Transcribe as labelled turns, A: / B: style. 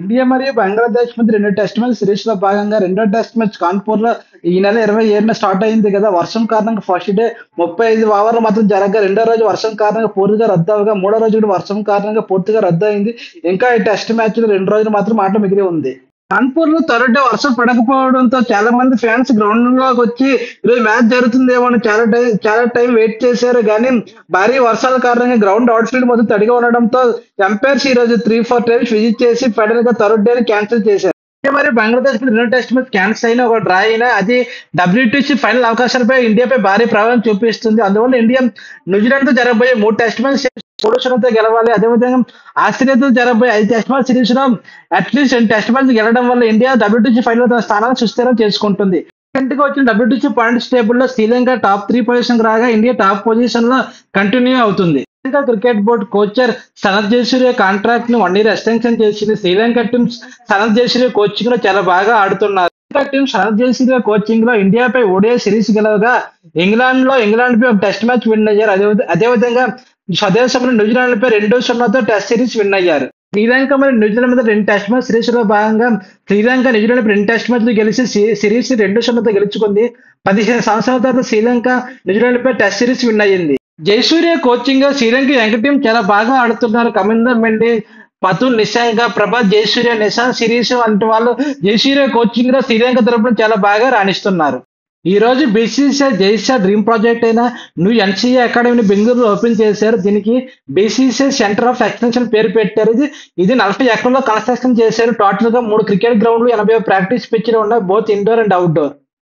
A: India మరియు బంగ్లాదేశ్ మధ్య రెండు టెస్ట్ మ్యాచ్ సిరీస్ లో భాగంగా రెండో టెస్ట్ మ్యాచ్ కాన్పూర్ లో ఈ నెల 27న స్టార్ట్ అయింది కదా. వర్షం కారణంగా ఫస్ట్ డే 35 ఓవర్లు మాత్రం జరగగా రెండో రోజు వర్షం కారణంగా పూర్తిగా రద్దు అవగా మూడో రోజు కూడా వర్షం కారణంగా పూర్తిగా రద్దు అయింది. ఇంకా ఈ టెస్ట్ మ్యాచ్ లో 2 రోజులు మాత్రం ఆట మిగిలి ఉంది. కాన్పూర్ లో థర్డ్ డే వర్షం పడకపోవడంతో చాలా మంది ఫ్యాన్స్ గ్రౌండ్ లోకి వచ్చి ఈరోజు మ్యాచ్ జరుగుతుందేమో అని చాలా టైం వెయిట్ చేశారు. కానీ భారీ వర్షాల కారణంగా గ్రౌండ్ అవుట్ ఫీల్డ్ మొత్తం తడిగా ఉండడంతో ఎంపైర్స్ ఈ రోజు 3-4 టైమ్స్ విజిట్ చేసి ఫైనల్ గా థర్డ్ డే క్యాన్సిల్ చేశారు. ఇండియా మరియు బంగ్లాదేశ్ రెండు టెస్ట్ మ్యాచ్ క్యాన్సిల్ అయినా ఒక డ్రా అయినా అది WTC ఫైనల్ అవకాశాలపై ఇండియాపై భారీ ప్రభావం చూపిస్తుంది. అందువల్ల ఇండియా న్యూజిలాండ్ తో జరగబోయే 3 టెస్ట్ మ్యాచ్ 3-0తో గెలవాలి. అదేవిధంగా ఆస్ట్రేలియాతో జరగబోయే 5 టెస్ట్ మ్యాచ్ సిరీస్ లో అట్లీస్ట్ 2 టెస్ట్ మ్యాచ్ గెలవడం వల్ల ఇండియా WTC ఫైనల్ తన స్థానాన్ని సుస్థిరం చేసుకుంటుంది. రీసెంట్ గా వచ్చిన WTC పాయింట్స్ టేబుల్ లో శ్రీలంక టాప్ 3 పొజిషన్ రాగా ఇండియా టాప్ పొజిషన్ లో కంటిన్యూ అవుతుంది. శ్రీలంక క్రికెట్ బోర్డు కోచర్ సనత్ జయసూర్య కాంట్రాక్ట్ ని 1 year ఎక్స్టెన్షన్ చేసింది. శ్రీలంక టీమ్ సనత్ జయసూర్య కోచింగ్ లో చాలా బాగా ఆడుతున్నారు. శ్రీలంక టీం సనత్ జయసూర్య కోచింగ్ లో ఇండియాపై ODI సిరీస్ గెలవగా ఇంగ్లాండ్ పై ఒక టెస్ట్ మ్యాచ్ విన్ అయ్యారు. అదేవిధంగా స్వదేశంలో న్యూజిలాండ్ పై 2-0తో టెస్ట్ సిరీస్ విన్ అయ్యారు. శ్రీలంక మరియు న్యూజిలాండ్ మీద 2 టెస్ట్ మ్యాచ్ సిరీస్ లో భాగంగా శ్రీలంక న్యూజిలాండ్ 2 టెస్ట్ మ్యాచ్ గెలిచి సిరీస్ 2-0తో గెలుచుకుంది. 15 సంవత్సరాల తర్వాత శ్రీలంక న్యూజిలాండ్ పై టెస్ట్ సిరీస్ విన్ అయ్యింది. Jayasuriya coaching Sri Lanka young team చాలా బాగా ఆడుతున్నారు. కమిందర్ మెండి, పతుల్ నిశాంక, ప్రభాత్ జయసూర్య, నిశాంత్ సిరీస్ వంటి వాళ్ళు జయసూర్య కోచింగ్ లో శ్రీలంక తరపున చాలా బాగా రాణిస్తున్నారు. ఈ రోజు BCCI జైసా డ్రీమ్ ప్రాజెక్ట్ అయిన న్యూ NCA అకాడమీని బెంగళూరులో ఓపెన్ చేశారు. దీనికి BCCI సెంటర్ ఆఫ్ ఎక్సలెన్స్ పేరు పెట్టారు. ఇది 40 ఎకరాల్లో కన్స్ట్రక్షన్ చేశారు. టోటల్ గా 3 క్రికెట్ గ్రౌండ్లు, 80 ప్రాక్టీస్ పిచ్లు ఉన్నాయి, బోత్ ఇండోర్ అండ్ అవుట్డోర్.